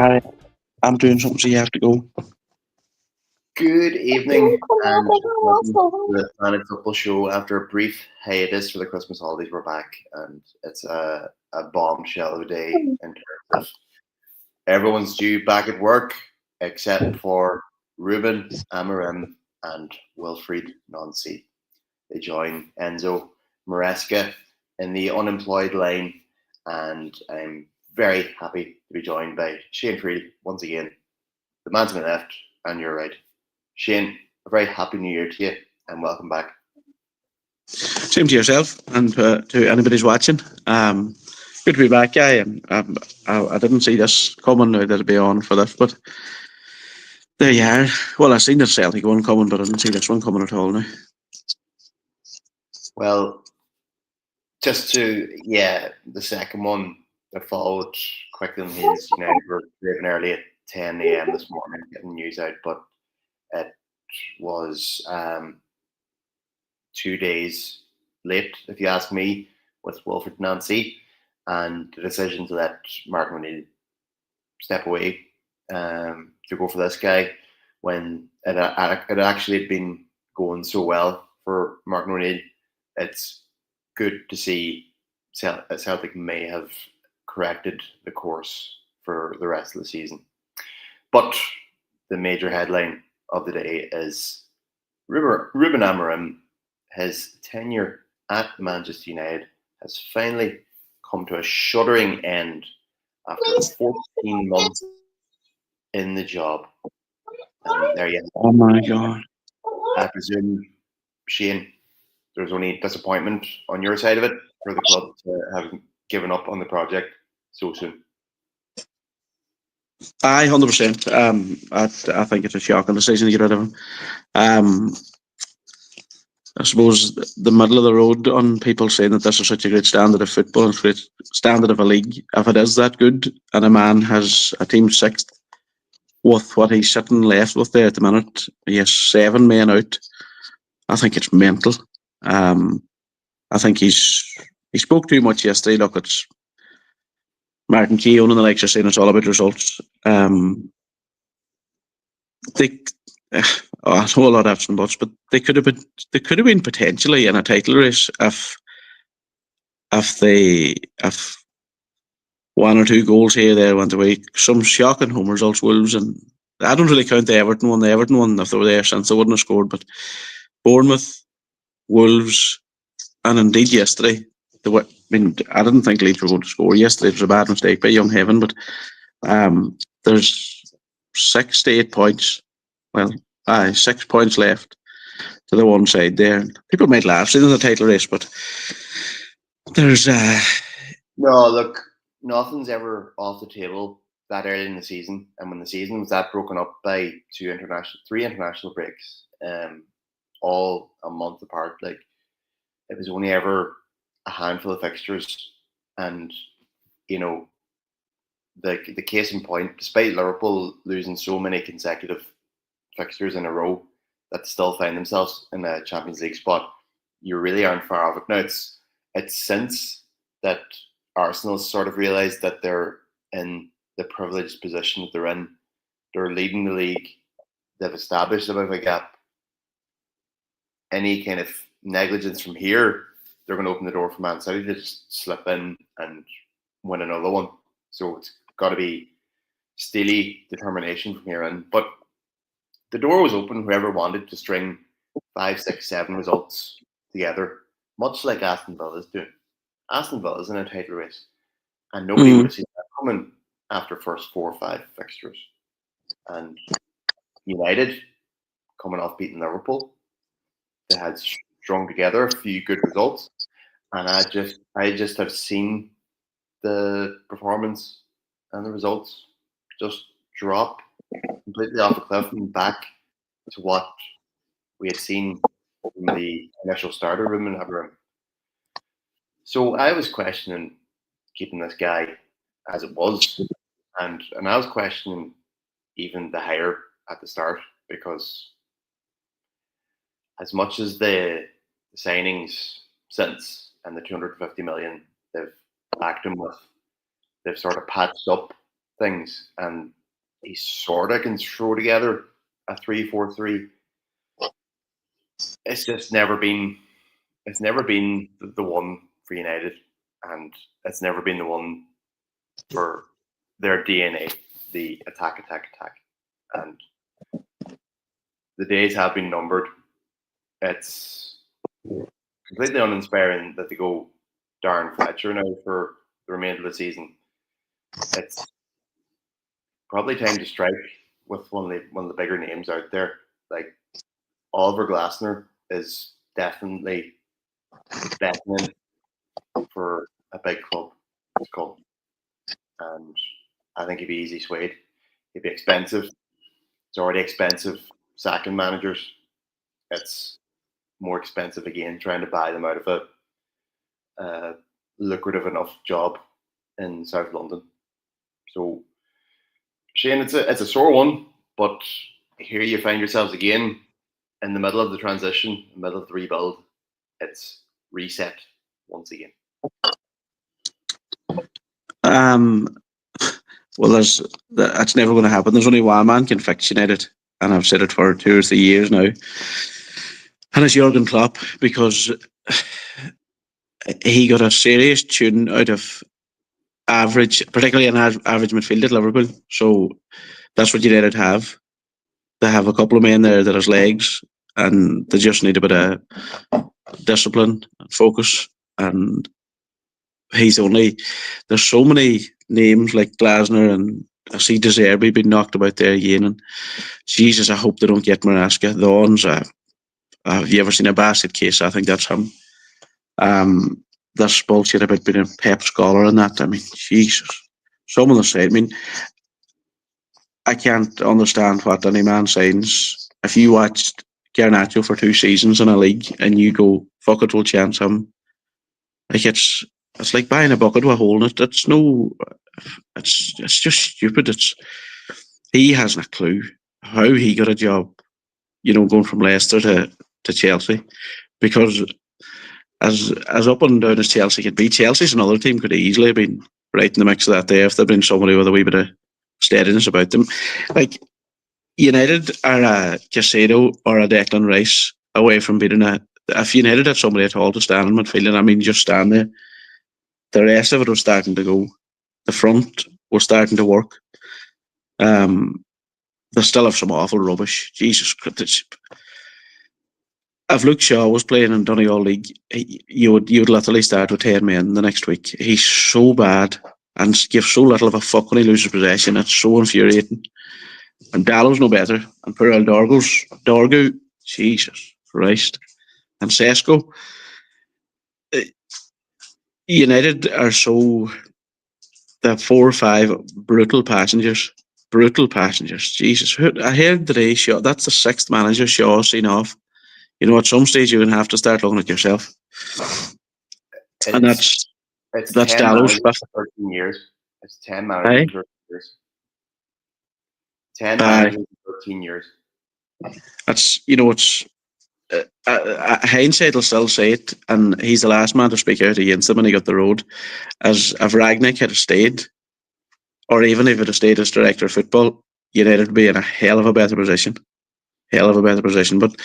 I I'm doing something, so you have to go. Good evening and welcome to the Planet Football Show. After a brief hiatus for the Christmas holidays, we're back and it's a bombshell of a day in terms of everyone's due back at work except for Ruben Amorim and Wilfried Nancy. They join Enzo Maresca in the unemployed line, and I'm very happy to be joined by Shane Freely once again, the man to my left and your right. Shane, a very happy new year to you and welcome back. Same to yourself and to anybody who's watching. Good to be back, guy. And I didn't see this coming now that I'd be on for this, but there you are. Well, I seen the Celtic one coming, but I didn't see this one coming at all now. Well, the second one that followed quickly on his, were leaving early at 10 a.m. this morning getting news out, but it was 2 days late, if you ask me, with Wilfried Nancy and the decision to let Martin O'Neill step away to go for this guy when it actually had been going so well for Martin O'Neill. It's good to see Celtic may have corrected the course for the rest of the season. But the major headline of the day is Ruben Amorim. His tenure at Manchester United has finally come to a shuddering end after 14 months in the job. And there you have it. Oh my God. I presume, Shane, there's only disappointment on your side of it for the club to have given up on the project so soon. Aye, 100%. I think it's a shocking decision to get rid of him. I suppose the middle of the road on people saying that this is such a great standard of football and great standard of a league. If it is that good and a man has a team sixth with what he's sitting left with there at the minute, he has 7 men out. I think it's mental. I think he spoke too much yesterday. Look, it's Martin Keown and the likes are saying it's all about results. They I know a lot of ifs and buts, but they could have been potentially in a title race if one or two goals here there went away. Some shocking home results, Wolves, and I don't really count the Everton one. The Everton one, if they were there since, they wouldn't have scored. But Bournemouth, Wolves, and indeed yesterday, I didn't think Leeds were going to score yesterday. It was a bad mistake by Young Heaven, but there's 6 to 8 points. Well, 6 points left to the one side there. People might laugh in the title race, but there's no, look, nothing's ever off the table that early in the season, and when the season was that broken up by three international breaks, all a month apart, like it was only ever a handful of fixtures, and the case in point, despite Liverpool losing so many consecutive fixtures in a row that still find themselves in a Champions League spot, you really aren't far off it. Now it's since that Arsenal sort of realised that they're in the privileged position that they're in. They're leading the league. They've established a bit of a gap. Any kind of negligence from here, they're going to open the door for Man City to just slip in and win another one. So it's got to be steely determination from here in. But the door was open. Whoever wanted to string 5, 6, 7 results together, much like Aston Villa is doing. Aston Villa is in a title race, and nobody would have seen that coming after first 4 or 5 fixtures. And United, coming off beating Liverpool, they had strung together a few good results, and I just have seen the performance and the results just drop completely off the cliff and back to what we had seen in the initial starter room in Amorim. So I was questioning keeping this guy as it was, and I was questioning even the hire at the start, because as much as the signings since and the 250 million they've backed him with, they've sort of patched up things, and he sort of can throw together a 3-4-3. It's just never been. It's never been the one for United, and it's never been the one for their DNA, the attack. And the days have been numbered. It's completely uninspiring that they go Darren Fletcher now for the remainder of the season. It's probably time to strike with one of the bigger names out there. Like Oliver Glasner is definitely beckoning for a big club to come, and I think he'd be easy swayed. He'd be expensive. It's already expensive sacking managers. It's more expensive again trying to buy them out of a lucrative enough job in South London. So Shane, it's a sore one, but here you find yourselves again in the middle of the transition, the middle of the rebuild. It's reset once again. Well, that's never going to happen. There's only one man can fix United, and I've said it for 2 or 3 years now. And it's Jurgen Klopp, because he got a serious tune out of average, particularly an average midfield at Liverpool. So that's what United have. They have a couple of men there that has legs, and they just need a bit of discipline and focus. And there's so many names like Glasner, and I see De Zerbi being knocked about there again. And Jesus, I hope they don't get Maresca. The ones, have you ever seen a basket case? I think that's him. This bullshit about being a Pep scholar and that. I mean, Jesus. Some of the say, I mean, I can't understand what any man signs. If you watched Garnacho for 2 seasons in a league and you go, fuck it, we'll chance him. Like, it's like buying a bucket with a hole in it. It's just stupid. He hasn't a clue how he got a job, going from Leicester to Chelsea, because as up and down as Chelsea could be, Chelsea's another team could easily have been right in the mix of that there if there'd been somebody with a wee bit of steadiness about them. Like, United are a Casado or a Declan Rice away from beating if United had somebody at all to stand in midfield, and I mean just stand there, the rest of it was starting to go. The front was starting to work. They still have some awful rubbish. Jesus Christ. If Luke Shaw was playing in Donegal League, you would literally start with 10 men the next week. He's so bad and gives so little of a fuck when he loses possession. It's so infuriating. And Dallow's no better. And poor old Dorgu, Jesus Christ. And Sesko. United are so... They're 4 or 5 brutal passengers. Jesus. I heard today, Shaw, that's the 6th manager Shaw's seen off. At some stage you're going to have to start looking at yourself. And that's 10 Dallow's 13 years. It's 10 managers in 13 years. 10 managers in 13 years. That's, it's... hindsight will still say it, and he's the last man to speak out against them when he got the road. As if Ragnick had stayed, or even if it had stayed as director of football, United would be in a hell of a better position. But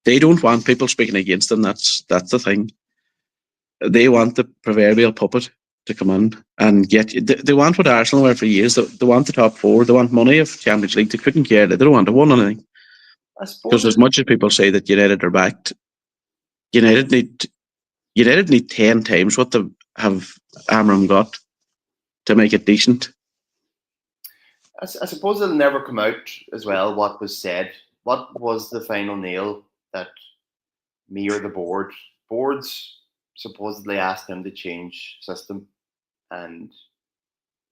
they don't want people speaking against them. That's the thing. They want the proverbial puppet to come in and get you. They want what Arsenal were for years. They want the top 4. They want money of Champions League. They couldn't care. They don't want to win anything. Because as much as people say that United are backed, United need 10 times what they have Amorim got to make it decent. I suppose it'll never come out as well what was said. What was the final nail that me or the boards supposedly asked him to change system, and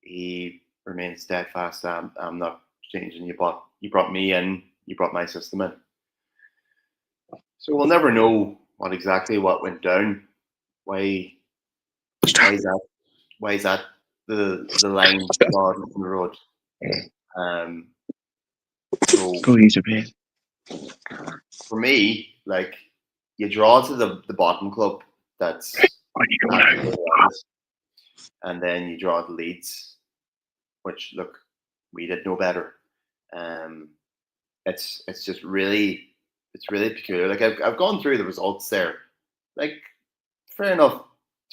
he remained steadfast. I'm not changing. You brought me in. You brought my system in. So we'll never know what went down. Why is that the line drawn on the road? So go easy, mate. For me, like, you draw to the bottom club that's and then you draw the Leeds, which look, we did know better. It's just really peculiar. Like I've gone through the results there. Like fair enough,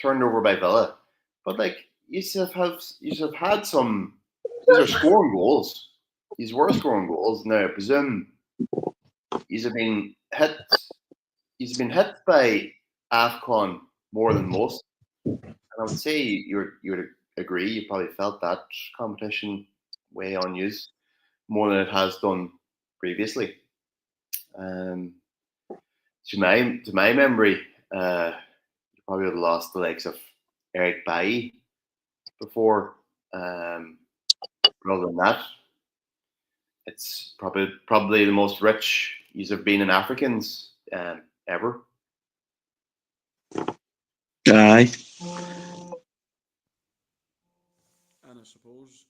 turned over by Villa, but like you should have had some. These are scoring goals. These were scoring goals. Now I presume these have been hit. He's been hit by AFCON more than most, and I would say you would agree. You probably felt that competition way on you more than it has done previously. Um, to my memory, you probably would have lost the likes of Eric Bailly before. Rather than that, it's probably the most rich you've have been in Africans ever. Aye. And I suppose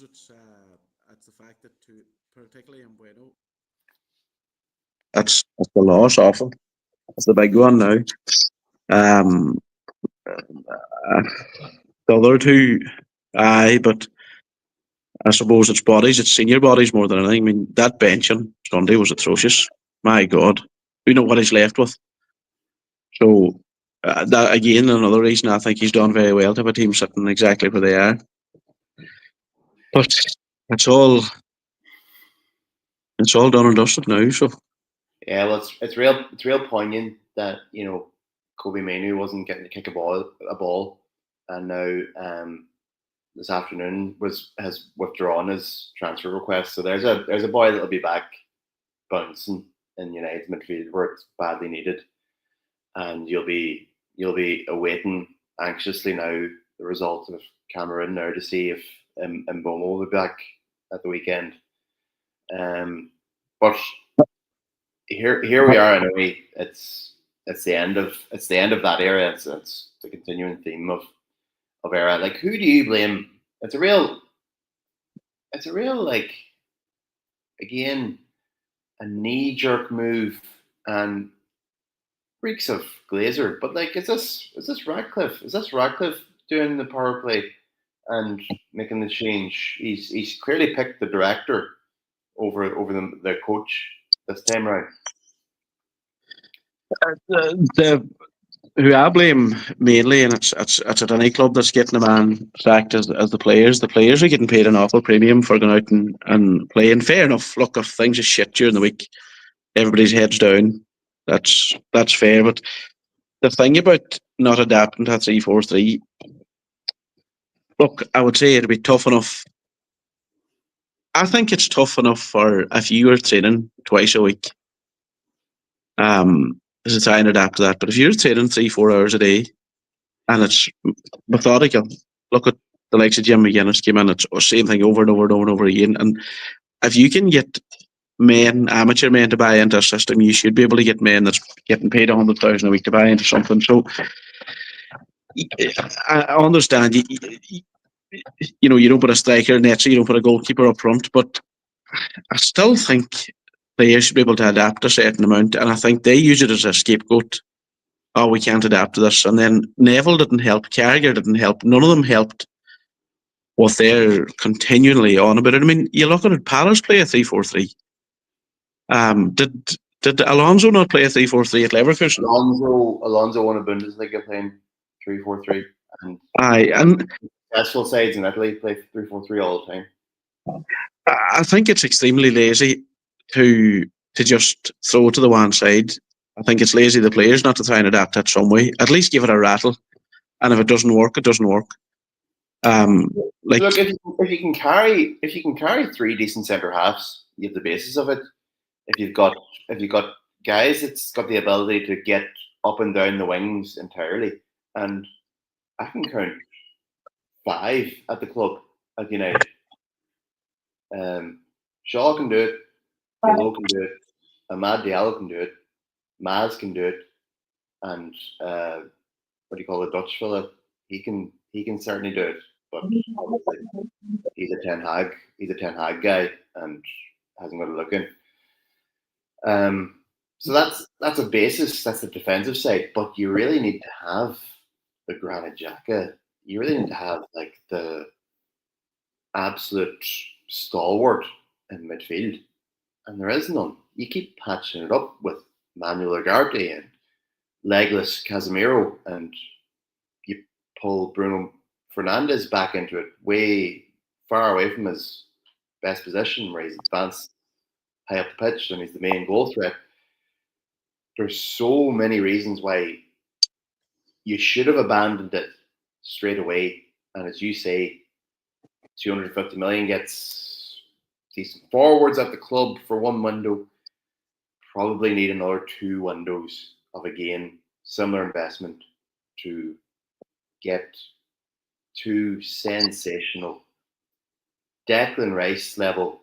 it's it's the fact that particularly in Bueno. That's the loss of him. It's the big one now. Um, uh, the other two, aye, but I suppose it's bodies, it's senior bodies more than anything. I mean, that bench on Sunday was atrocious. My God, we know what he's left with. So that again, another reason I think he's done very well to have a team sitting exactly where they are. But it's all done and dusted now. So yeah, well, it's real poignant that Kobe Mainu wasn't getting to kick a ball, and now this afternoon has withdrawn his transfer request. So there's a boy that'll be back bouncing in United's midfield where it's badly needed, and you'll be awaiting anxiously now the result of Cameroon now to see if Mbomo will be back at the weekend. But here we are anyway. It's the end of that era. It's the continuing theme of era. Like, who do you blame? It's a real like, again, a knee jerk move and reeks of Glazer. But like, is this Radcliffe? Is this Radcliffe doing the power play and making the change? He's clearly picked the director over the coach this time around. who I blame mainly, and it's at any club that's getting a man sacked as the players. The players are getting paid an awful premium for going out and playing. Fair enough. Look, if things are shit during the week, everybody's heads down. That's fair. But the thing about not adapting to 3-4-3, look, I would say it'd be tough enough. I think it's tough enough for if you were training twice a week, to try and adapt to that. But if you're training 3-4 hours a day and it's methodical, look at the likes of Jim McGuinness came in, it's the same thing over and over and over and over again. And if you can get amateur men to buy into a system, you should be able to get men that's getting paid 100,000 a week to buy into something. So I understand you don't put a striker in net, so you don't put a goalkeeper up front, but I still think players should be able to adapt a certain amount, and I think they use it as a scapegoat. Oh, we can't adapt to this. And then Neville didn't help, Carragher didn't help, none of them helped what they're continually on about it. I mean, you look at it, Palace play a 3-4-3. Did Alonso not play a 3-4-3 at Leverkusen? Alonso won a Bundesliga playing 3-4-3, and successful sides in Italy play 3-4-3 all the time. I think it's extremely lazy to just throw it to the one side. I think it's lazy the players not to try and adapt it some way. At least give it a rattle, and if it doesn't work, it doesn't work. Look, if you can carry three decent centre halves, you have the basis of it. If you've got guys that's got the ability to get up and down the wings entirely, and I can count 5 at the club at United. Shaw can do it, Pirlo can do it, Amad Diallo can do it, Maz can do it, and what do you call the Dutch fella? He can certainly do it, but obviously he's a Ten Hag guy and hasn't got a look in. So that's a basis. That's the defensive side, but you really need to have Granit Xhaka, you really need to have like the absolute stalwart in midfield, and there is none. You keep patching it up with Manuel Ugarte and legless Casemiro, and you pull Bruno Fernandes back into it, way far away from his best position, where he's advanced high up the pitch and he's the main goal threat. There's so many reasons why you should have abandoned it straight away. And as you say, 250 million gets decent forwards at the club for one window. Probably need another 2 windows of, again, similar investment to get 2 sensational Declan Rice level,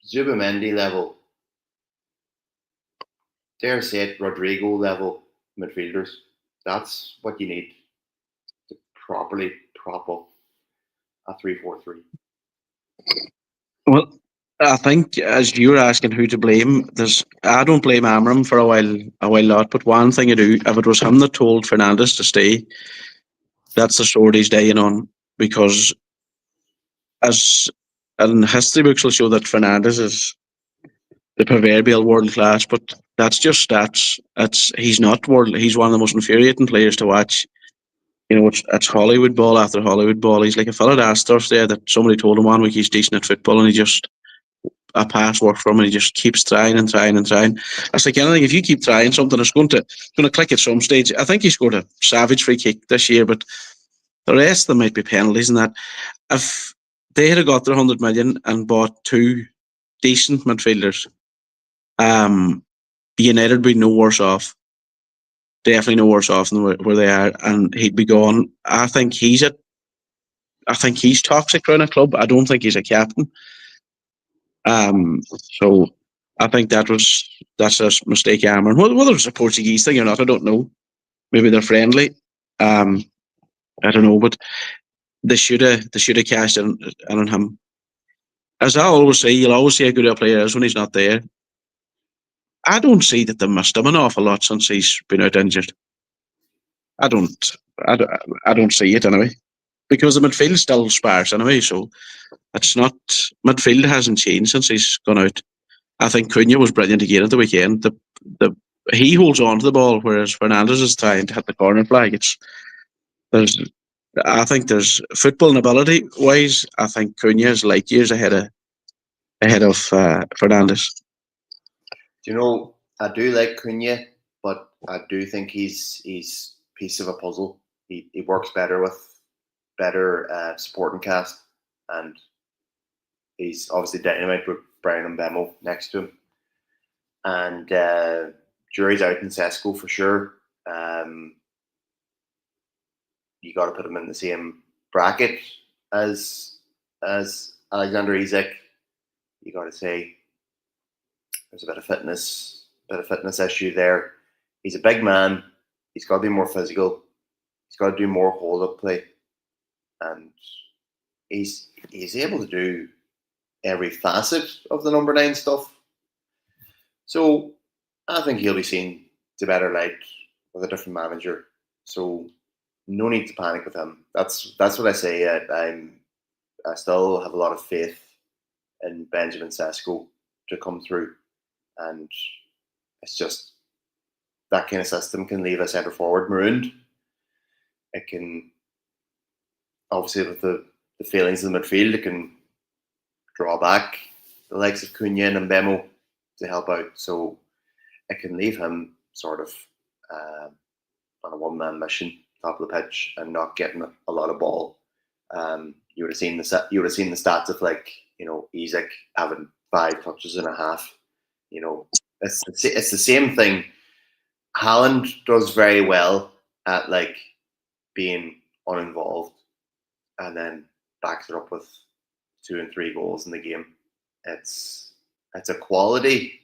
Zubamendi level, dare say it, Rodrigo level midfielders. That's what you need to properly prop up a 3-4-3. Well, I think as you were asking who to blame, I don't blame Amorim for a while lot, but one thing I do, if it was him that told Fernandes to stay, that's the sword he's dying on, because as and history books will show that Fernandes is the proverbial world class, but that's just stats. He's not world. He's one of the most infuriating players to watch. You know, it's Hollywood ball after Hollywood ball. He's like a fella at Astor's there that somebody told him 1 week he's decent at football, and he just a pass work for him, and he just keeps trying and trying and trying. It's like anything. If you keep trying something, it's going to click at some stage. I think he scored a savage free kick this year, but the rest of them might be penalties and that. If they had got their 100 million and bought 2 decent midfielders, United would be no worse off. Definitely no worse off than where they are, and he'd be gone. I think he's toxic around a club. I don't think he's a captain. So I think that's a mistake, Cameron. Whether it's a Portuguese thing or not, I don't know. Maybe they're friendly. I don't know, but they should have cashed in on him. As I always say, you'll always see how good a player is when he's not there. I don't see that they missed him an awful lot since he's been out injured. I don't. I don't see it anyway, because the midfield's still sparse anyway. So it's not midfield hasn't changed since he's gone out. I think Cunha was brilliant again at the weekend. The he holds on to the ball, whereas Fernandes is trying to hit the corner flag. There's I think there's football and ability wise. I think Cunha is light years ahead of Fernandes. Do you know, I do like Cunha, but I do think he's piece of a puzzle. He works better with better supporting cast, and he's obviously dynamite with Brian Mbemo next to him. And jury's out in Sesko for sure. You got to put him in the same bracket as Alexander Isak. You got to say there's a bit of fitness issue there. He's a big man. He's got to be more physical. He's got to do more hold-up play, and he's able to do every facet of the number 9 stuff. So I think he'll be seen to better light with a different manager. So no need to panic with him. That's what I say. I still have a lot of faith in Benjamin Sesko to come through, and it's just that kind of system can leave a centre forward marooned. It can, obviously, with the failings in the midfield, it can draw back the likes of Cunha and Mbemo to help out. So it can leave him sort of on a one-man mission, top of the pitch, and not getting a lot of ball. You would have seen the stats of, like, you know, Isak having 5 touches and a half. You know, it's the same thing. Haaland does very well at, like, being uninvolved, and then backs it up with 2 and 3 goals in the game. It's a quality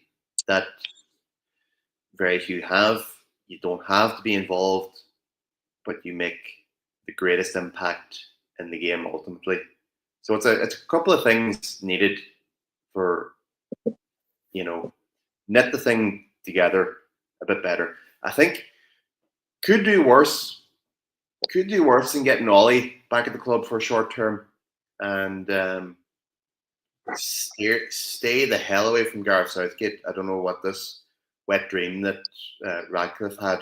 that very few have. You don't have to be involved, but you make the greatest impact in the game ultimately. So it's a couple of things needed for, you know, knit the thing together a bit better. I think could do worse could do worse than getting Ollie back at the club for a short term and stay the hell away from Gareth Southgate. I don't know what this wet dream that Radcliffe had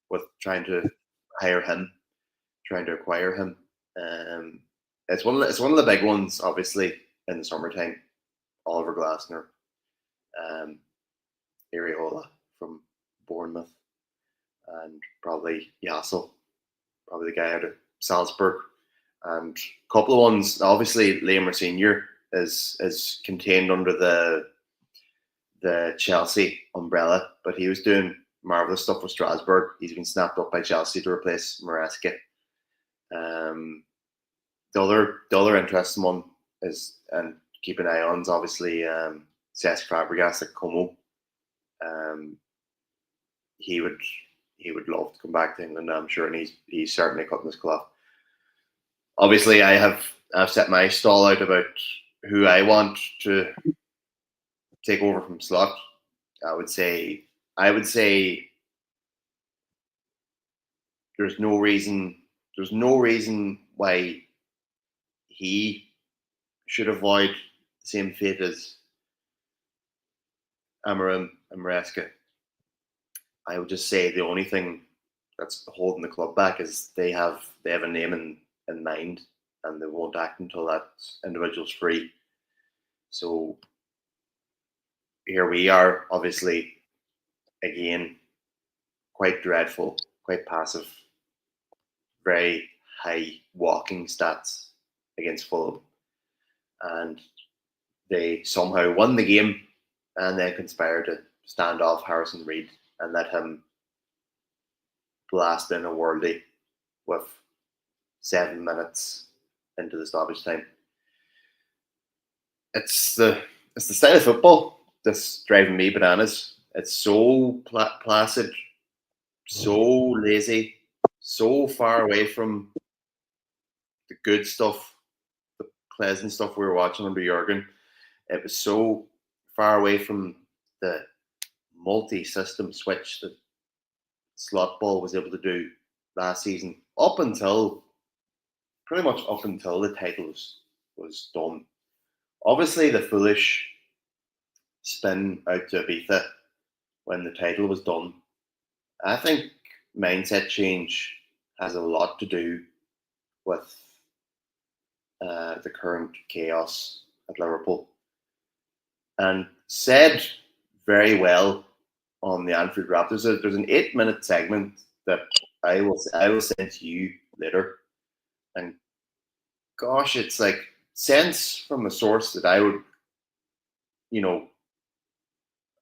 with trying to hire him, trying to acquire him. It's one of the big ones, obviously, in the summertime. Oliver Glasner, Areola from Bournemouth, and probably Yassel, probably the guy out of Salzburg, and a couple of ones. Obviously, Liam Senior is contained under the Chelsea umbrella, but he was doing marvelous stuff with Strasbourg. He's been snapped up by Chelsea to replace Maresca. The other interesting one is, and keep an eye on, is obviously Cesc Fabregas at Como. He would love to come back to England, I'm sure, and he's certainly cutting his cloth. Obviously, I've set my stall out about who I want to take over from Slot. I would say there's no reason why he should avoid the same fate as Amorim and Maresca. I would just say the only thing that's holding the club back is they have a name in mind, and they won't act until that individual's free. So here we are, obviously, again, quite dreadful, quite passive, very high walking stats against Fulham. And they somehow won the game and then conspired to stand off Harrison Reed and let him blast in a worldie with 7 minutes into the stoppage time. It's the style of football that's driving me bananas. It's so placid, so lazy, so far away from the good stuff, the pleasant stuff we were watching under Jurgen. It was so far away from the multi-system switch that Slot Ball was able to do last season, pretty much up until the title was done. Obviously, the foolish spin out to Ibiza when the title was done. I think mindset change has a lot to do with the current chaos at Liverpool. And said very well on the Anfield Wrap. There's an 8-minute segment that I will send to you later. And gosh, it's like sense from a source that I would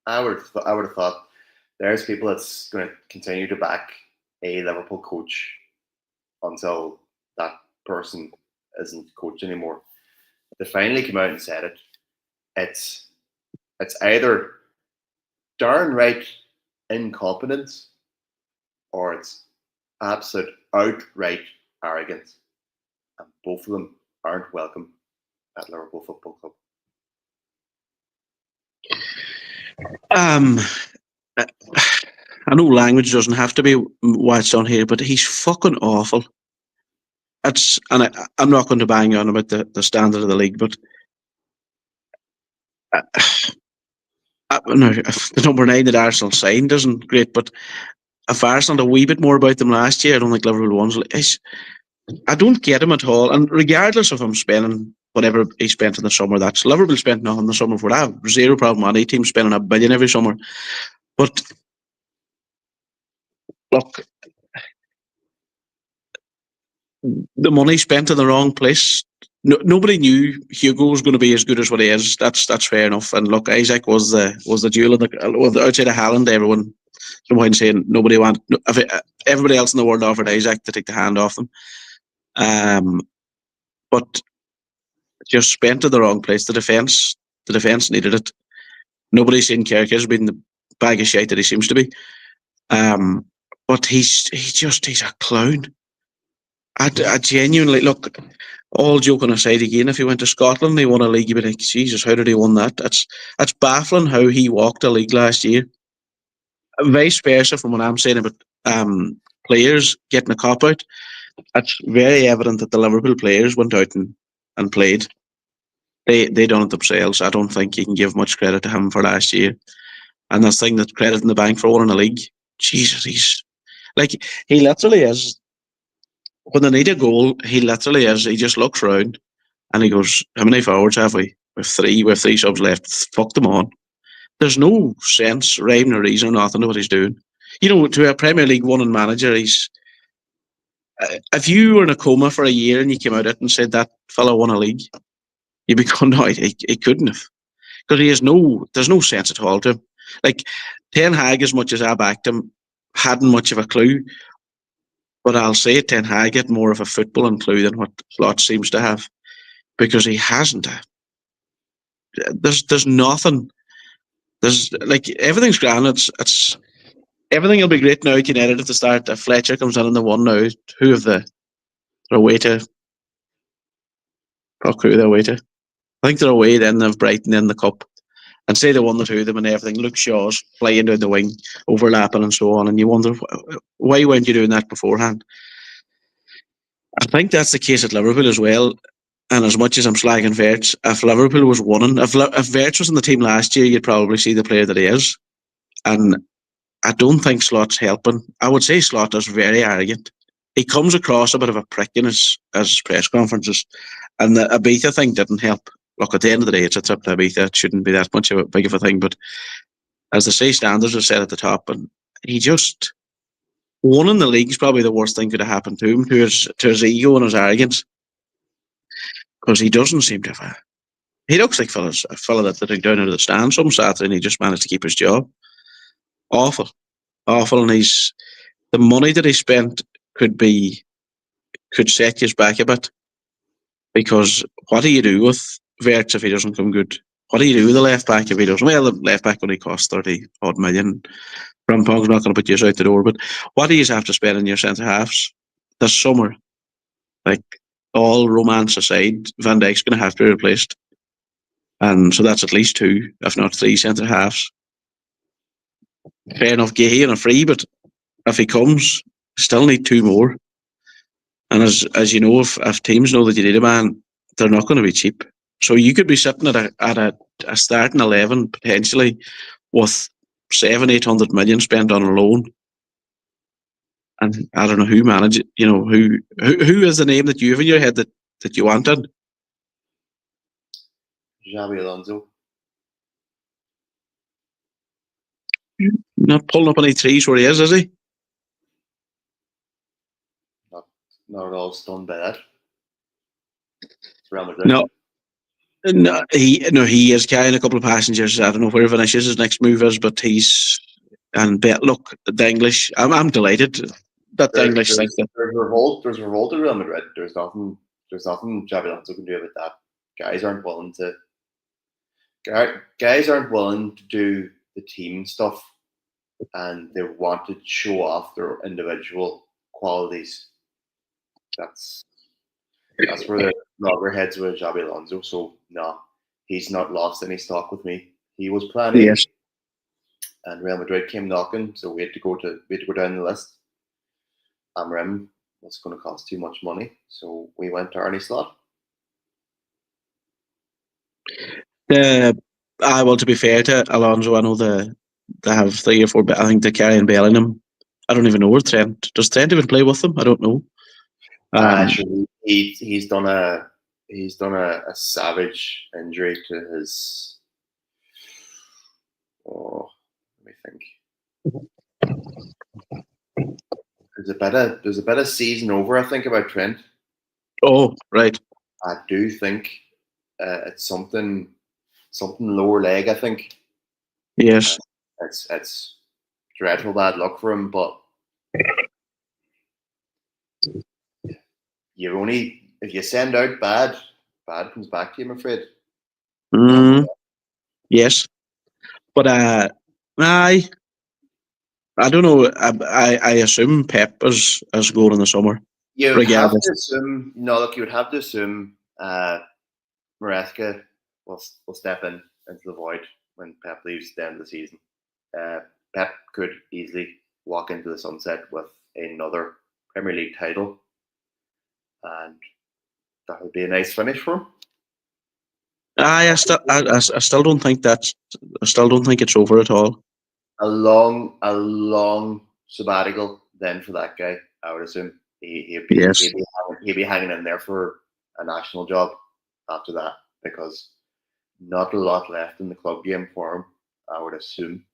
have thought there's people that's going to continue to back a Liverpool coach until that person isn't coach anymore. They finally came out and said it. It's either darn right incompetence or it's absolute outright arrogance. And both of them aren't welcome at Liverpool Football Club. I know language doesn't have to be watched on here, but he's fucking awful. I'm not going to bang on about the standard of the league, but no, the number 9 that Arsenal signed isn't great. But if Arsenal had a wee bit more about them last year, I don't think Liverpool won. I don't get him at all. And regardless of him spending whatever he spent in the summer, that's Liverpool spent nothing in the summer for that. Zero problem. Any team spending $1 billion every summer. But look, the money spent in the wrong place. Nobody knew Hugo was going to be as good as what he is. That's fair enough. And look, Isaac was the jewel of the outside of Haaland. Everyone saying nobody wanted. Everybody else in the world offered Isaac to take the hand off them. But just spent in the wrong place. The defense needed it. Nobody's seen Kerkez being the bag of shite that he seems to be. But he's a clown. I genuinely look. All joking aside, again, if he went to Scotland and he won a league, you'd be like, Jesus, how did he win that? That's baffling how he walked a league last year. Vice versa from what I'm saying about players getting a cop out. it's very evident that the Liverpool players went out and played. They done it themselves. I don't think you can give much credit to him for last year. And this thing that credit in the bank for winning the league. Jesus, he's like he literally is. When they need a goal, he literally is. He just looks around and he goes, "How many forwards have we? We've three. We've three subs left. Fuck them on." There's no sense, rhyme or reason, or nothing to what he's doing. You know, to a Premier League winning manager, he's. If you were in a coma for a year and you came out of it and said that fella won a league, you'd be going, "No, he couldn't have," because there's no sense at all to him. Like Ten Hag, as much as I backed him, hadn't much of a clue. But I'll say Ten Hag had more of a footballing clue than what Slot seems to have, because he hasn't. There's nothing. There's like everything's grand. It's everything will be great now at United at the start. If Fletcher comes in the one now, who have they're away to? Who they're away to? I think they're away. Then they've Brighton in the cup, and say they won the two of them and everything. Luke Shaw's flying down the wing, overlapping and so on, and you wonder why weren't you doing that beforehand? I think that's the case at Liverpool as well. And as much as I'm slagging Verts, if Liverpool was winning, if Verts was in the team last year, you'd probably see the player that he is. And I don't think Slot's helping. I would say Slot is very arrogant. He comes across a bit of a prick in his press conferences. And the Ibiza thing didn't help. Look, at the end of the day, it's a trip to Ibiza. It shouldn't be that much of a big of a thing. But as they say, standards are set at the top. And he just, winning the league is probably the worst thing could have happened to him, to his ego and his arrogance. Because he doesn't seem to have he looks like a fella that they took down out of the stand some Saturday and he just managed to keep his job. Awful. Awful. And the money that he spent could set his back a bit. Because what do you do with Verts if he doesn't come good? What do you do with the left back if he doesn't? Well, the left back only costs 30 odd million. Frimpong's not going to put you out the door. But what do you have to spend in your centre halves this summer? Like, all romance aside, Van Dijk's going to have to be replaced. And so that's at least two, if not three, centre halves. Fair enough, Gahey and a free, but if he comes, still need two more. And as you know, if teams know that you need a man, they're not going to be cheap. So you could be sitting at a starting 11 potentially with 700-800 million spent on a loan. And I don't know who manages. You know who is the name that you have in your head that you wanted? Xabi Alonso. Not pulling up any trees where he is he? Not at all stunned by that. It's Real Madrid. No, he is carrying a couple of passengers. I don't know where Vinicius' next move is, but look, the English. I'm delighted that the English think that there's revolt. There's revolt in Real Madrid. There's nothing Xabi Alonso can do about that. Guys aren't willing to do the team stuff, and they want to show off their individual qualities. That's where the loggerheads with Xabi Alonso. So no, he's not lost any stock with me. He was planning, yes. And Real Madrid came knocking, so we had to go down the list. Amorim was going to cost too much money, so we went to Arne Slot. Well, to be fair to Alonso, I know they have 3 or 4. I think they're carrying Bellingham. I don't even know where Trent. Does Trent even play with them? I don't know. Actually, he's done a savage injury to his. Oh, let me think. There's a bit of season over, I think, about Trent. Oh, right. I do think it's something lower leg. I think. Yes. It's dreadful bad luck for him, but if you send out bad comes back to you, I'm afraid. Yes, but I don't know. I assume Pep is going in the summer. You would have to assume. No, look, you would have to assume Maresca will step into the void when Pep leaves at the end of the season. Pep could easily walk into the sunset with another Premier League title and that would be a nice finish for him. I still don't think it's over at all. A long sabbatical then for that guy. I would assume he'd be hanging in there for a national job after that, because not a lot left in the club game for him, I would assume.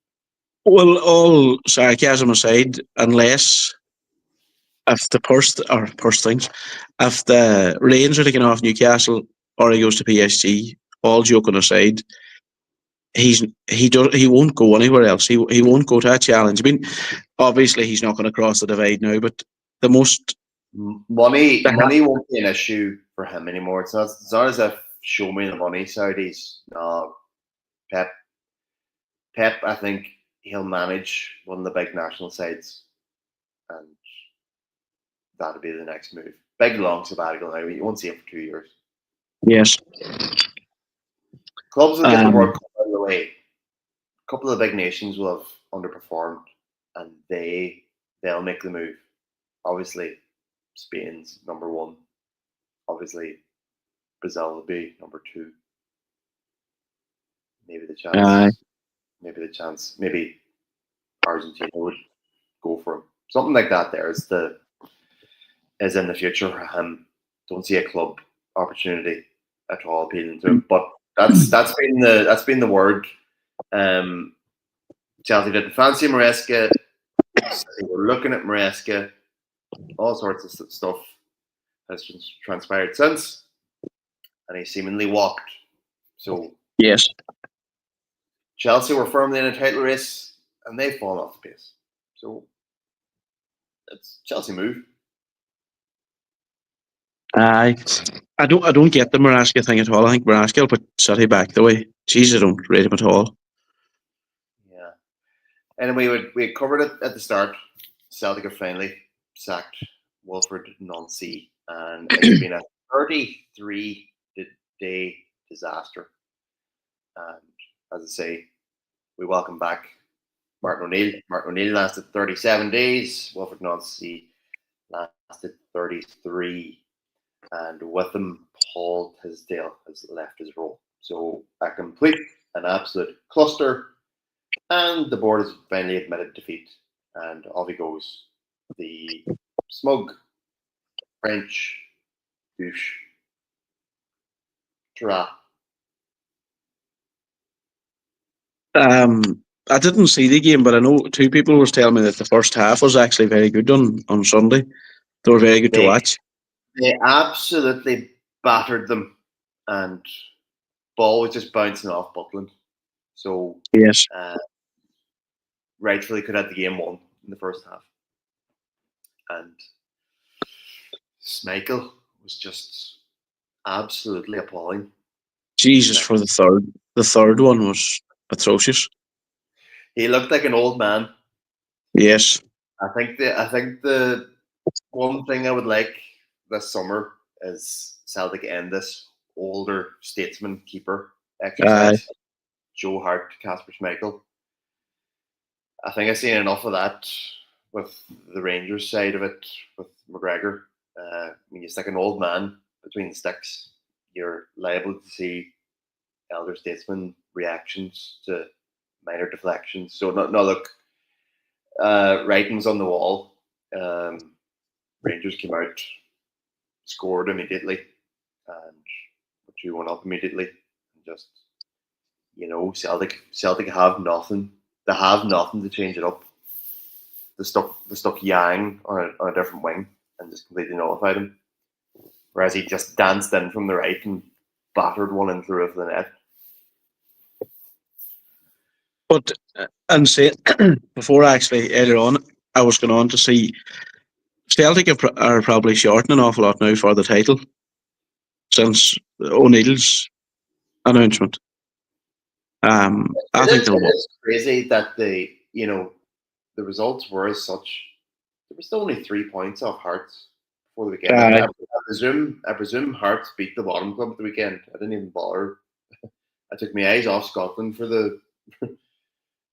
Well, all sarcasm aside, unless if the purse things, if the reins are taken off Newcastle or he goes to PSG, all joking aside, he won't go anywhere else. He won't go to a challenge. I mean, obviously he's not going to cross the divide now, but the most money won't be an issue for him anymore. It's not as if show me the money Saudis. No, Pep, I think he'll manage one of the big national sides, and that'll be the next move. Big long sabbatical now. You won't see him for 2 years. Yes. Clubs will get the World Cup out of the way. A couple of the big nations will have underperformed, and they'll make the move. Obviously, Spain's number one. Obviously, Brazil will be number two. Maybe the chance. Maybe Argentina would go for him. Something like that. There is in the future for him. Don't see a club opportunity at all appealing to him. But that's been the word. Chelsea didn't fancy Maresca. They were looking at Maresca. All sorts of stuff has transpired since, and he seemingly walked. So yes, Chelsea were firmly in a title race, and they've fallen off the pace. So it's Chelsea move. I don't get the Maresca thing at all. I think Maresca will put City back the way. Jeez, I don't rate him at all. Yeah. Anyway, we covered it at the start. Celtic have finally sacked Wilfred Nancy, and it's been a 33-day disaster. And as I say, we welcome back Martin O'Neill. Martin O'Neill lasted 37 days. Wilfred Nancy lasted 33. And with him, Paul Tisdale has left his role. So a complete and absolute cluster. And the board has finally admitted defeat. And off he goes. The smug French douche. Tra. I didn't see the game, but I know two people were telling me that the first half was actually very good on Sunday. They were very good to watch. They absolutely battered them, and ball was just bouncing off Butland. So yes, rightfully could have the game won in the first half. And Schmeichel was just absolutely appalling. Jesus, for the third one was atrocious. He looked like an old man. Yes, I think the one thing I would like this summer is Celtic end this older statesman keeper exercise. Joe Hart, Casper Schmeichel. I think I've seen enough of that with the Rangers side of it with McGregor. When you stick an old man between the sticks, you're liable to see elder statesman reactions to minor deflections. So no look, writings on the wall. Rangers came out, scored immediately, and 2-1 up immediately. And just Celtic have nothing. They have nothing to change it up. They stuck Yang on a different wing and just completely nullified him. Whereas he just danced in from the right and battered one in through the net. But and say before actually earlier on, I was going on to see Celtic are probably shorting an awful lot now for the title since O'Neill's announcement. I think it's crazy that the results were as such. There was still only 3 points off Hearts before the weekend. I presume Hearts beat the bottom club at the weekend. I didn't even bother. I took my eyes off Scotland for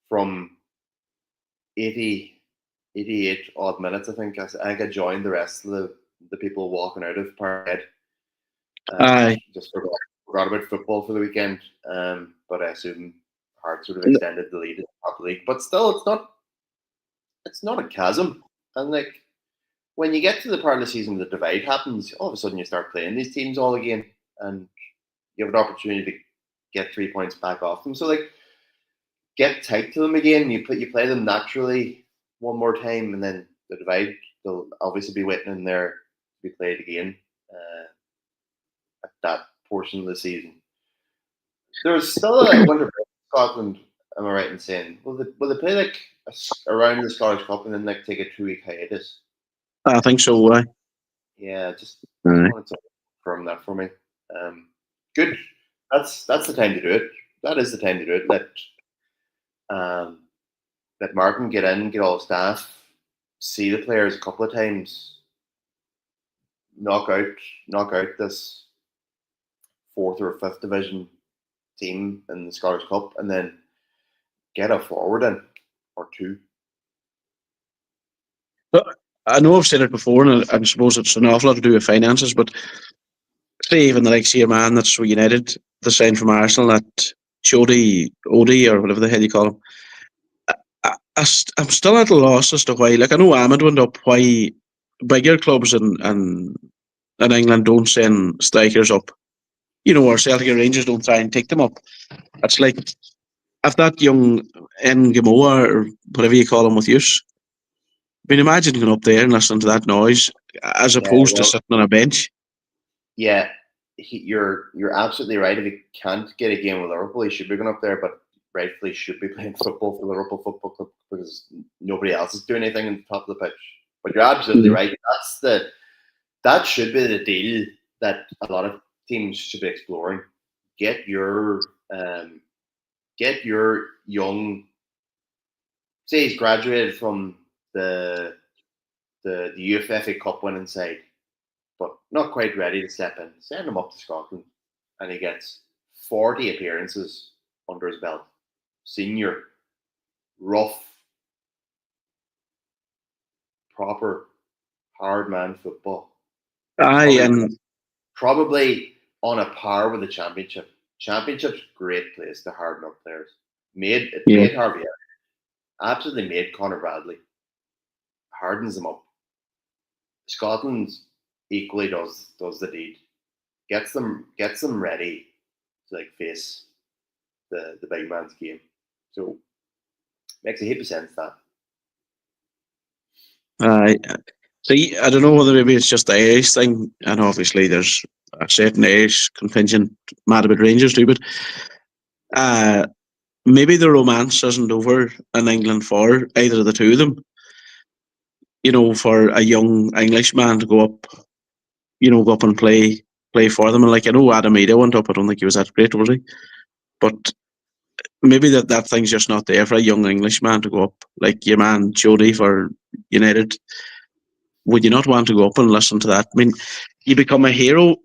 from 88 odd minutes. I think I joined the rest of the people walking out of Parkhead and Aye. just forgot about football for the weekend. But I assume Hearts would have extended the lead in the top league. But still, it's not a chasm. And like when you get to the part of the season the divide happens, all of a sudden you start playing these teams all again, and you have an opportunity to get 3 points back off them. So like get tight to them again. You play them naturally one more time, and then the divide they'll obviously be waiting in there to be played again at that portion of the season. There's still a winter break in Scotland. Am I right in saying? Will they play like around the Scottish Cup and then like take a 2-week hiatus? I think so. Aye. Yeah, just Aye. wanted to confirm that for me. Good. That's the time to do it. That is the time to do it. Let Martin get in, get all the staff, see the players a couple of times, knock out this 4th or 5th division team in the Scottish Cup, and then get a forward in or two. But I know I've said it before, and I suppose it's an awful lot to do with finances, but say even the likes of your man that's United, the sign from Arsenal, that Odie, or whatever the hell you call him. I'm still at a loss as to why. Like I know Ahmed went up. Why bigger clubs in England don't send strikers up? Or Celtic or Rangers don't try and take them up. It's like if that young Ngamoa or whatever you call him with use. I mean, imagine going up there and listening to that noise as opposed to sitting on a bench. Yeah, you're absolutely right. If he can't get a game with Liverpool, he should be going up there, but rightfully should be playing football for Liverpool Football Club because nobody else is doing anything on the top of the pitch. But you're absolutely right. That should be the deal that a lot of teams should be exploring. Get your young, say he's graduated from the UFFA Cup winning side, but not quite ready to step in. Send him up to Scotland, and he gets 40 appearances under his belt. Senior, rough, proper, hard man football. Aye, and probably on a par with the Championship. Championship's a great place to harden up players. Made Harvey, absolutely made Connor Bradley. Hardens them up. Scotland equally does the deed. Gets them ready to like face the big man's game. So makes a heap of sense that. See, I don't know whether maybe it's just the Irish thing, and obviously there's a certain Irish contingent mad about Rangers too, but maybe the romance isn't over in England for either of the two of them. For a young Englishman to go up and play for them. And like I know Adam Ida went up, I don't think he was that great, was he? But maybe that thing's just not there for a young Englishman to go up. Like your man Jody for United. Would you not want to go up and listen to that? I mean, you become a hero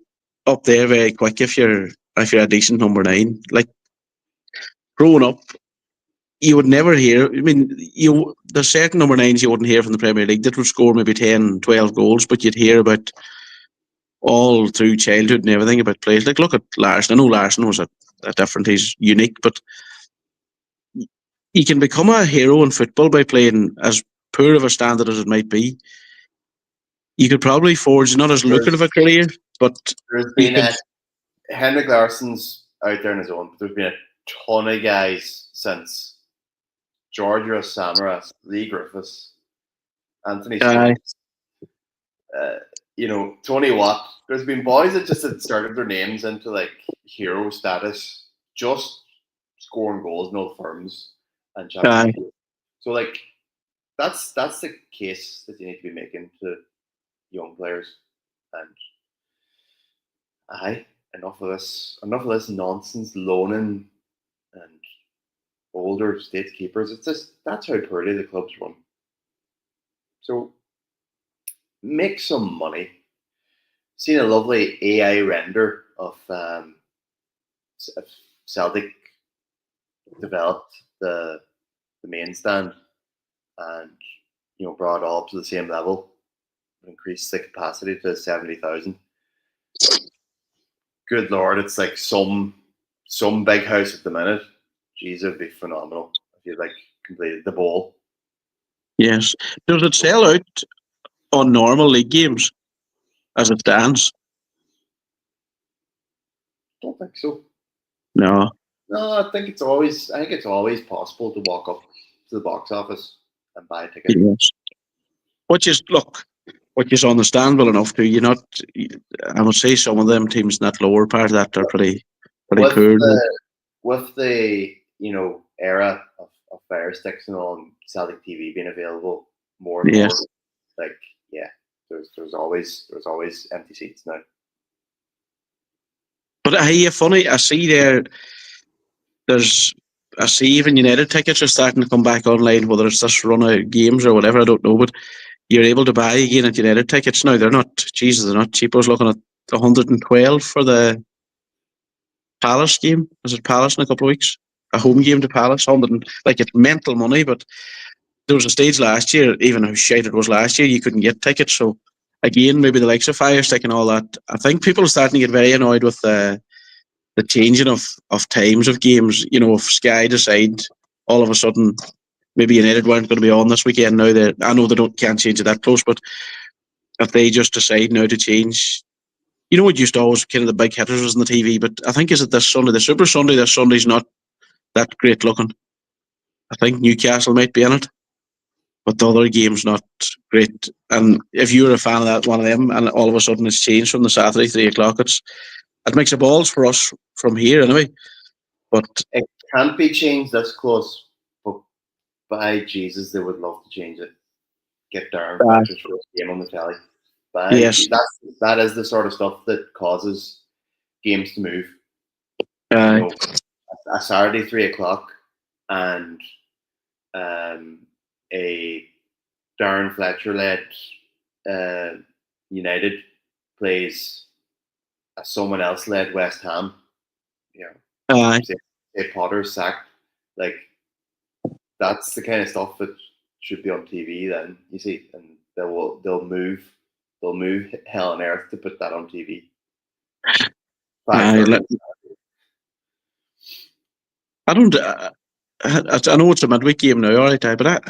up there very quick if you're a decent number 9. Like growing up, you would never hear. I mean, there's certain number 9s you wouldn't hear from the Premier League that would score maybe 10, 12 goals, but you'd hear about all through childhood and everything about players. Like look at Larson. I know Larson was a different. He's unique, but you can become a hero in football by playing as poor of a standard as it might be. You could probably forge not as lucrative a career, but there's been Henrik Larsson's out there on his own, but there's been a ton of guys since Georgios Samaras, Lee Griffiths, Anthony Stokes, Tony Watt. There's been boys that just had started their names into like hero status, just scoring goals in old firms and championships. So like that's the case that you need to be making to young players. And enough of this nonsense loaning and older state keepers. It's just that's how poorly the clubs run. So make some money. Seen a lovely AI render of Celtic developed the main stand and brought it all up to the same level. increased the capacity to 70,000. Good Lord, it's like some big house at the minute. Jeez, it'd be phenomenal if you completed the bowl. Yes. Does it sell out on normal league games as it stands? Don't think so. No. No, I think it's always possible to walk up to the box office and buy a ticket. Yes. Which is understandable enough to you not. I would say some of them teams in that lower part of that are pretty poor. With the era of Fire Sticks and all, and Celtic TV being available more and more, there's always empty seats now. But funny, I see I see even United tickets are starting to come back online, whether it's this run of games or whatever, I don't know, but you're able to buy again at United tickets now. They're not cheap. I was looking at 112 for the Palace game. Is it Palace in a couple of weeks? A home game to Palace, 100 it's mental money, but there was a stage last year, even how shite it was last year, you couldn't get tickets. So again, maybe the likes of Fire Stick and all that. I think people are starting to get very annoyed with the changing of times of games. If Sky decide all of a sudden maybe United weren't going to be on this weekend, now I know they can't change it that close, but if they just decide now to change, it used to always kind of the big hitters was on the TV, but I think is it this Sunday, the Super Sunday, this Sunday's not that great looking. I think Newcastle might be in it, but the other game's not great. And if you're a fan of that one of them, and all of a sudden it's changed from the Saturday 3:00, it makes a balls for us from here anyway. But it can't be changed this close. But by Jesus, they would love to change it. Get Darren Fletcher's first game on the telly. Yes, that is the sort of stuff that causes games to move. A Saturday 3:00 and a Darren Fletcher led United plays a someone else led West Ham. Say Potter's sacked. That's the kind of stuff that should be on TV. Then you see, and they'll move hell on earth to put that on TV. I don't. I know it's a midweek game now, all right, but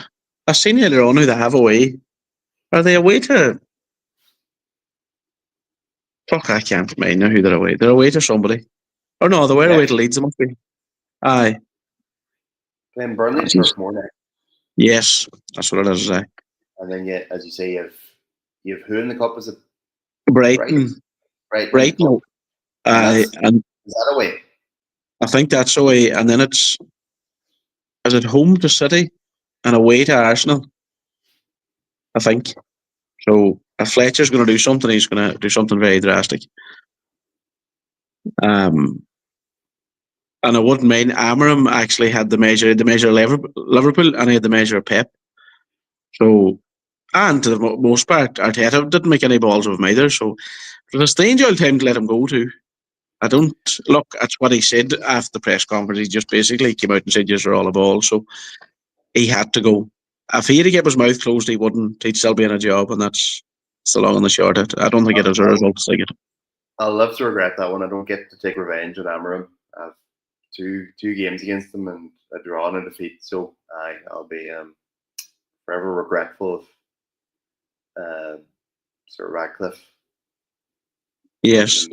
I seen earlier on who they have away. Are they away to? Fuck, I can't mind now who they're away. They're away to somebody. Or no, they were away to Leeds. It must be. Aye. Playing Burnley first morning. Yes, that's what it is. And then, as you say, you have who in the cup? Is it Brighton? Brighton. Aye, and is that away? I think that's away, and then is it home to City and away to Arsenal? I think. So if Fletcher's going to do something, he's going to do something very drastic. And I wouldn't mind. Amorim actually had the measure of Liverpool, and he had the measure of Pep. So, and to the most part, Arteta didn't make any balls of him either. So, it was a strange old time to let him go to. I don't look. That's what he said after the press conference. He just basically came out and said, "You're all a ball." So he had to go. If he had to keep his mouth closed, he wouldn't. He'd still be in a job, and that's the long and the short of it. I don't think it is a result. I'll love to regret that one. I don't get to take revenge on Amorim. I have two games against them and a draw and a defeat. So I'll be forever regretful of Sir Ratcliffe. Yes.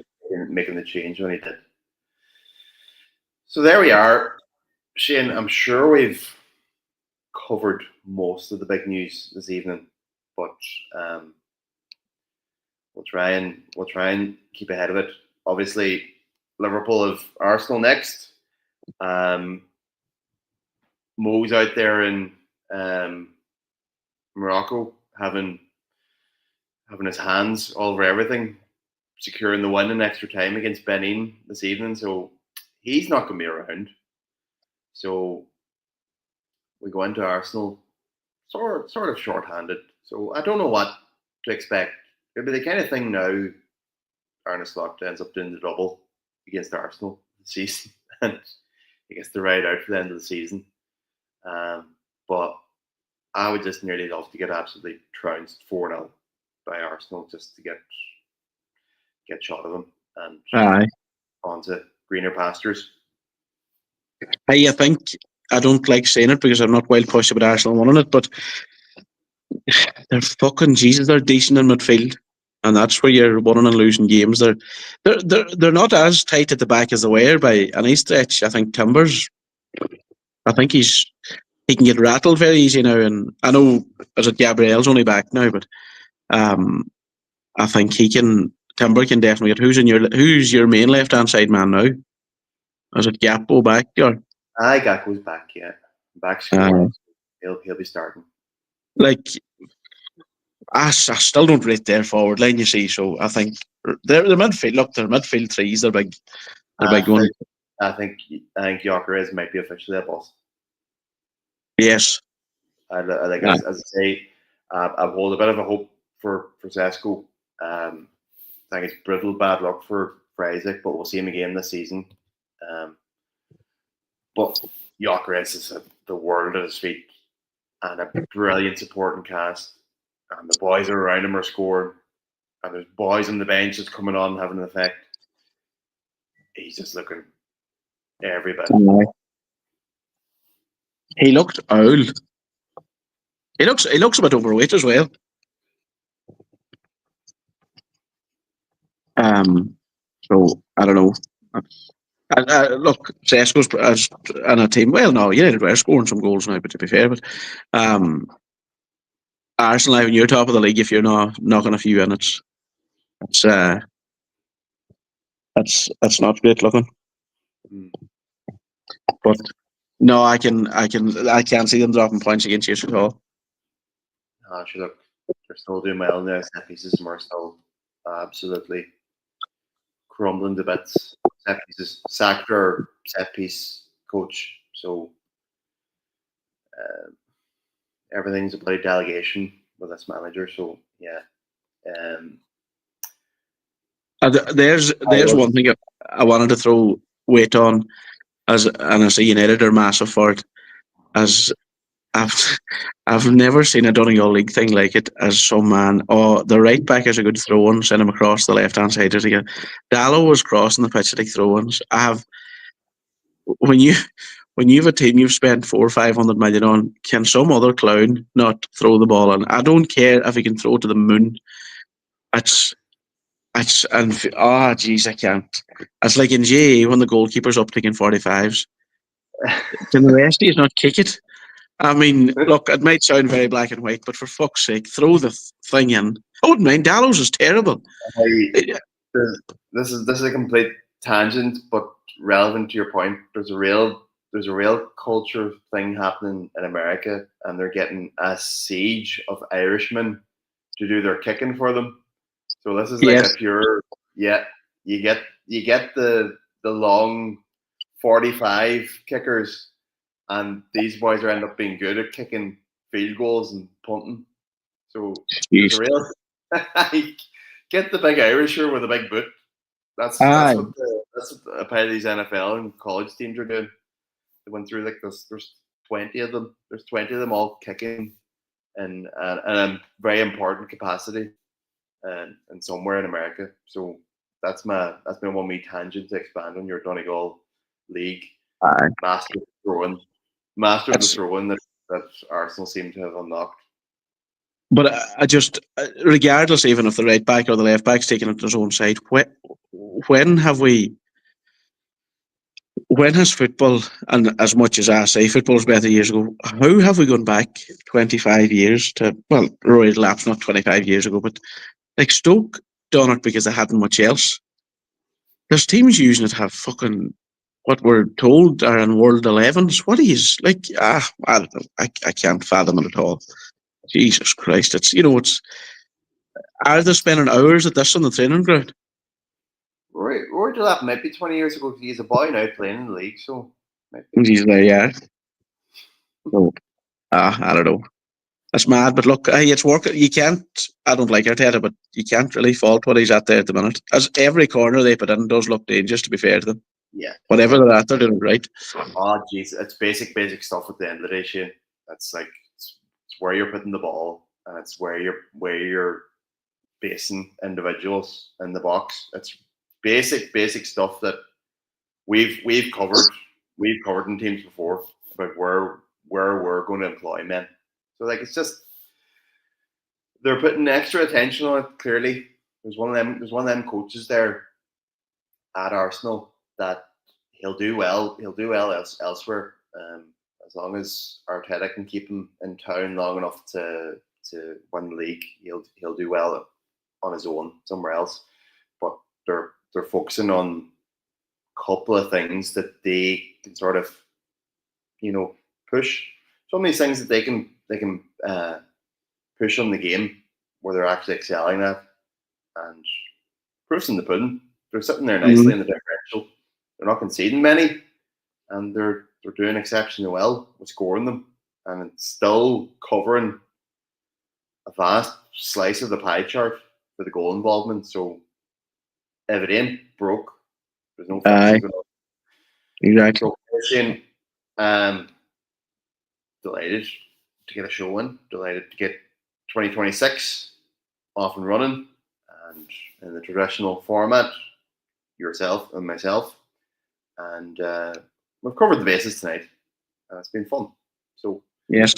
Making the change when he did. So there we are. Shane, I'm sure we've covered most of the big news this evening, but we'll try and keep ahead of it. Obviously, Liverpool have Arsenal next. Mo's out there in Morocco having his hands all over everything, securing the win in extra time against Benin this evening. So he's not going to be around. So we go into Arsenal sort of short-handed. So I don't know what to expect. It'll be the kind of thing now Arne Slot ends up doing the double against Arsenal this season, and he gets to ride out for the end of the season. But I would just nearly love to get absolutely trounced 4-0 by Arsenal just to get shot of them and Aye. onto greener pastures. I think I don't like saying it because I'm not wild push about Arsenal winning it, but they're fucking Jesus. They're decent in midfield, and that's where you're winning and losing games. They're not as tight at the back as they were by any stretch. I think Timbers. I think he can get rattled very easy now, and I know as it Gabriel's only back now, but um, I think he can. Timber can definitely get. Who's your main left hand side man now? Is it Gappo back or? I got goes back, yeah, back Uh, scoring. He'll be starting. like I still don't rate their forward line. You see, so I think their midfield. Look, their midfield threes. They're big. They're I big ones. think I think Gyökeres might be officially a boss. Yes. I like Yeah. as I say, I hold a bit of a hope for Sesko. I think it's brittle bad luck for Isaac, but we'll see him again this season. But Gyökeres is the world at his feet and a brilliant supporting cast. And the boys around him are scoring. And there's boys on the bench that's coming on having an effect. He's just looking every bit. He looked old. He looks a bit overweight as well. So I don't know. Look, Sesko's and a team. Well, no, United were scoring some goals now, but to be fair, but Arsenal having you're top of the league if you're not knocking a few in, it's that's not great looking. But no, I can't see them dropping points against you at all. Sure, look, they're still doing well in their set pieces, and we're still absolutely crumbling to bits. Set pieces, sacked our set piece coach, so everything's a bloody delegation with this manager. So yeah. There's one thing I wanted to throw weight on, and I say United are massive for it. As I've never seen a Donegal League thing like it. As some man, the right back is a good throw-in, send him across the left hand side. Again, Dallo was crossing the pitch to take throw-ins. When you have a team you've spent 400 or 500 million on, can some other clown not throw the ball in? I don't care if he can throw it to the moon. Jeez, I can't. It's like in GA when the goalkeeper's up taking 45s. Can the rest of you not kick it? I mean, look, it might sound very black and white, but for fuck's sake, throw the thing in. I wouldn't mind. Dallows is terrible. This is a complete tangent, but relevant to your point. There's a real culture thing happening in America, and they're getting a siege of Irishmen to do their kicking for them. So this is like a pure, you get the long 45 kickers, and these boys are end up being good at kicking field goals and punting. So there's a real get the big Irisher with a big boot. That's what a pile of these NFL and college teams are doing. They went through like this. There's 20 of them. There's 20 of them all kicking in a very important capacity, and somewhere in America. So that's my one wee tangent to expand on your Donegal League. Master of the throw-in that Arsenal seem to have unlocked. But I just, regardless even if the right back or the left back's taking it to his own side, when has football, and as much as I say football was better years ago, how have we gone back 25 years to, well, Roy Lap's not 25 years ago, but like Stoke done it because they hadn't much else. There's teams using it to have fucking what we're told are in World 11s. What is like? I don't know. I can't fathom it at all. Jesus Christ! Are they spending hours at this on the training ground? Roy Delap might be 20 years ago. He's a boy now playing in the league, so he's there, yeah. So, I don't know. That's mad, but look, it's working. You can't. I don't like Arteta, but you can't really fault what he's at there at the minute. As every corner they put in does look dangerous. To be fair to them, yeah. Whatever they're at, they're doing it right. Oh, jeez, it's basic stuff at the end of the day, Shane. That's like it's where you're putting the ball, and it's where you're basing individuals in the box. It's basic stuff that we've covered in teams before about where we're going to employ men. So like it's just they're putting extra attention on it. Clearly, there's one of them coaches there at Arsenal that he'll do well elsewhere. As long as Arteta can keep him in town long enough to win the league, he'll do well on his own somewhere else. But they're focusing on a couple of things that they can sort of, push. So many things that they can push on the game where they're actually excelling at, and proofs in the pudding. They're sitting there nicely in the differential. They're not conceding many, and they're doing exceptionally well with scoring them, and it's still covering a vast slice of the pie chart for the goal involvement. So if it ain't broke, there's no fixing it. Exactly. So Shane, delighted to get a show in, delighted to get 2026 off and running, and in the traditional format, yourself and myself, and we've covered the bases tonight. It's been fun. So yes.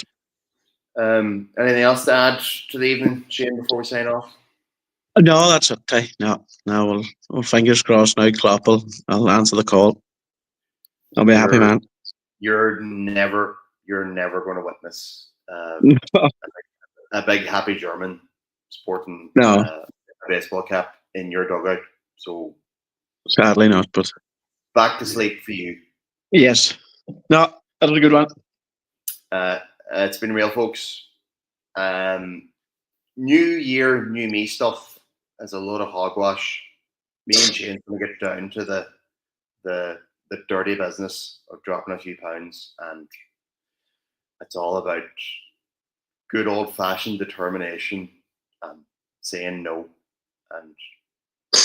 Anything else to add to the evening, Shane, before we sign off? No, that's it. No, we'll fingers crossed now. Klopp I'll answer the call. I'll be a happy man. You're never going to witness a big happy German sporting a baseball cap in your dugout. So sadly not, but back to sleep for you. Yes. No, that was a good one. It's been real, folks. New year, new me stuff is a load of hogwash. Me and Shane's going to get down to the dirty business of dropping a few pounds, and it's all about good old-fashioned determination and saying no. And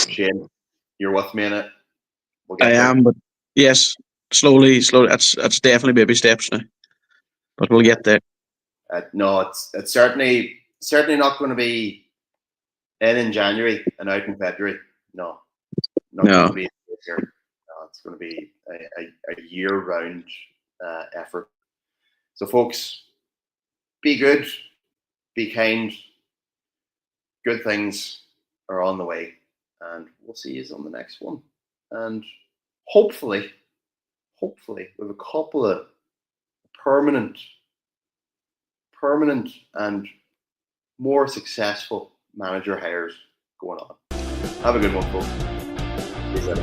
Shane, you're with me in it. I am, but yes, slowly. That's definitely baby steps now, but we'll get there. No, it's certainly not going to be in January and out in February. No. Going to be this year. No, it's going to be a year-round effort. So, folks, be good, be kind. Good things are on the way, and we'll see you on the next one. And hopefully, with a couple of permanent and more successful manager hires going on. Have a good one, folks. Peace out.